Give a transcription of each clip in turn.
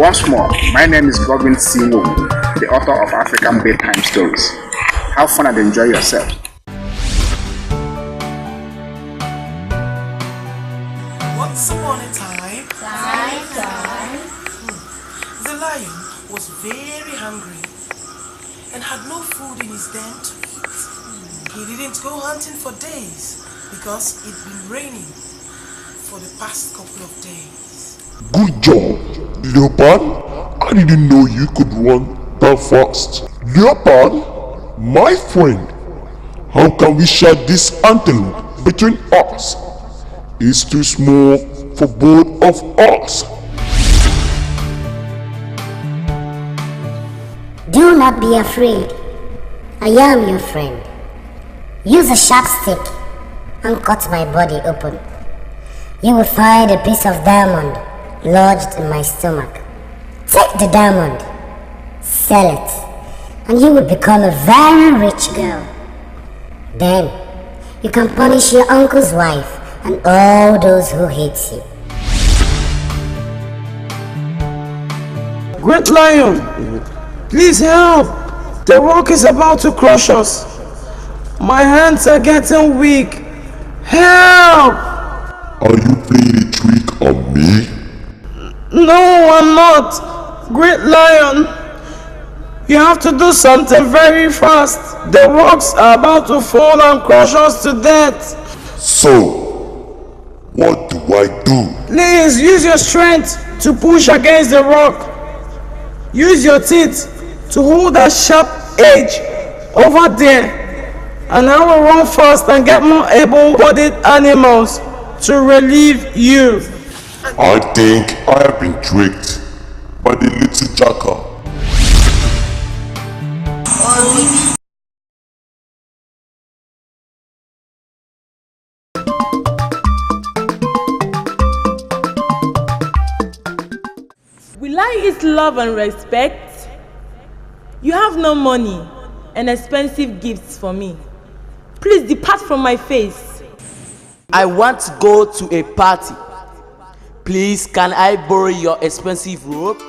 Once more, my name is Godwin, the author of African Bedtime Stories. Have fun and enjoy yourself. Once upon a time, the lion was very hungry and had no food in his den to eat. He didn't go hunting for days because it'd been raining for the past couple of days. Good job, Leopard. I didn't know you could run that fast. Leopard, my friend, how can we share this antelope between us? It's too small for both of us. Do not be afraid. I am your friend. Use a sharp stick and cut my body open. You will find a piece of diamond lodged in my stomach. Take the diamond, sell it, and you will become a very rich girl. Then, you can punish your uncle's wife and all those who hate you. Great Lion, please help! The rock is about to crush us. My hands are getting weak. Help! Are you playing a trick on me? No, I'm not. Great Lion, you have to do something very fast. The rocks are about to fall and crush us to death. So, what do I do? Please use your strength to push against the rock. Use your teeth to hold that sharp edge over there, and I will run fast and get more able-bodied animals to relieve you. I think I have been tricked by the little jackal. Will I eat love and respect? You have no money and expensive gifts for me. Please depart from my face. I want to go to a party. Please, can I borrow your expensive robe?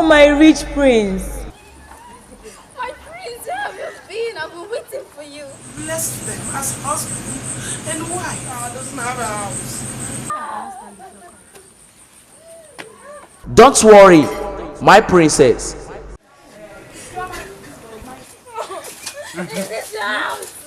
My rich prince. My prince, where have you been? I've been waiting for you. Bless them as husband and wife. Doesn't have a house. Don't worry, my princess. This is your house.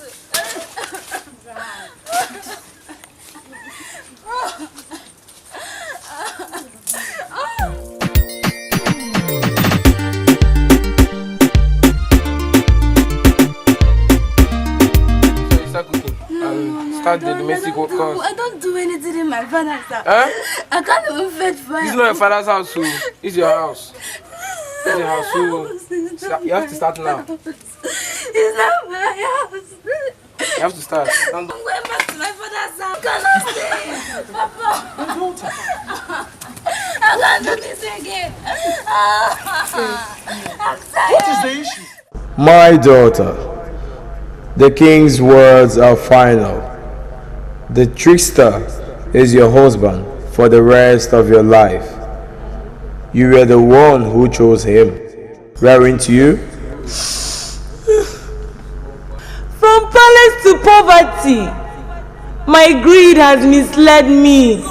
Start the domestic work course. I don't do anything in my father's house. Huh? I can't even fetch fire. This is not your father's house, so it's your house. It's your house, so you have to start now. It's not my house. You have to start. I'm going back to my father's house. I cannot stay. Papa. I can't do this again. I'm tired. What is the issue? My daughter, the king's words are final. The trickster is your husband for the rest of your life. You were the one who chose him, weren't you? From palace to poverty, my greed has misled me.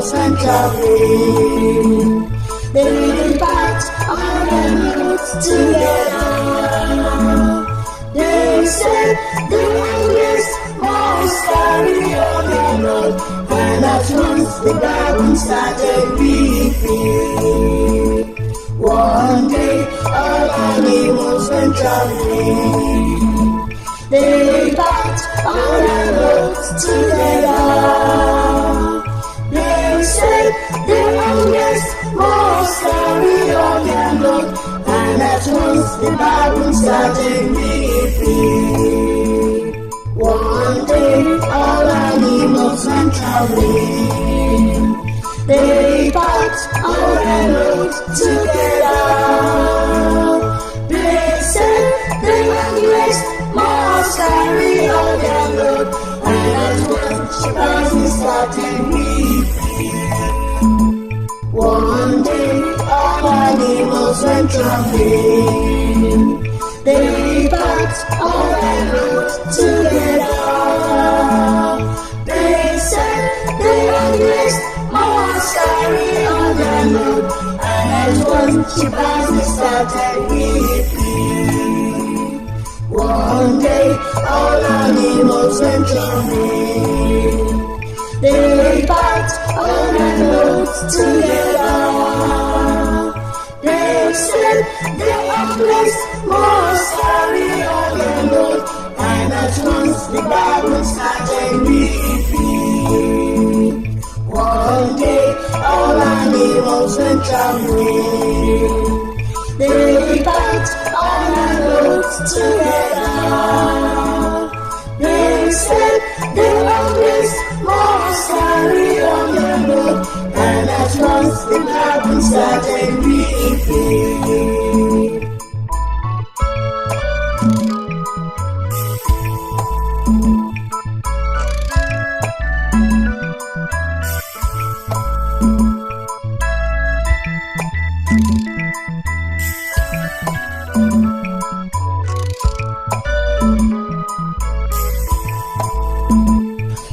animals went traveling. They packed all their loads together. They said the youngest must carry on their load, and at once the Godwin started weeping. One day all animals went traveling. They packed all their loads together. They said the youngest must carry on their load, and at once the Godwin started weeping. One day all animals went traveling. They packed all their loads together. They said the youngest must carry all their load, and at once she finally started weeping. One day all animals went traveling. They packed all their loads together. They said the youngest must carry all their load, and at once she finally started weeping. One day all animals went traveling. They packed all their loads together. They said the youngest must carry all their load, and at once the Godwin started weeping. One day all animals went traveling. They packed all their loads together. They said the youngest must carry on their load, and at once the Godwin started weeping.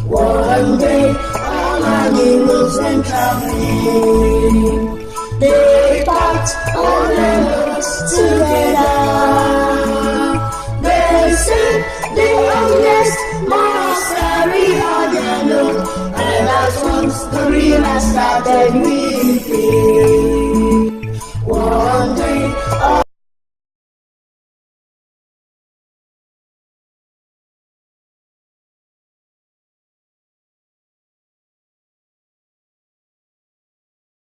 One day all animals went traveling. They packed all their loads together. They said the youngest must carry all their load, and at once the river started weeping.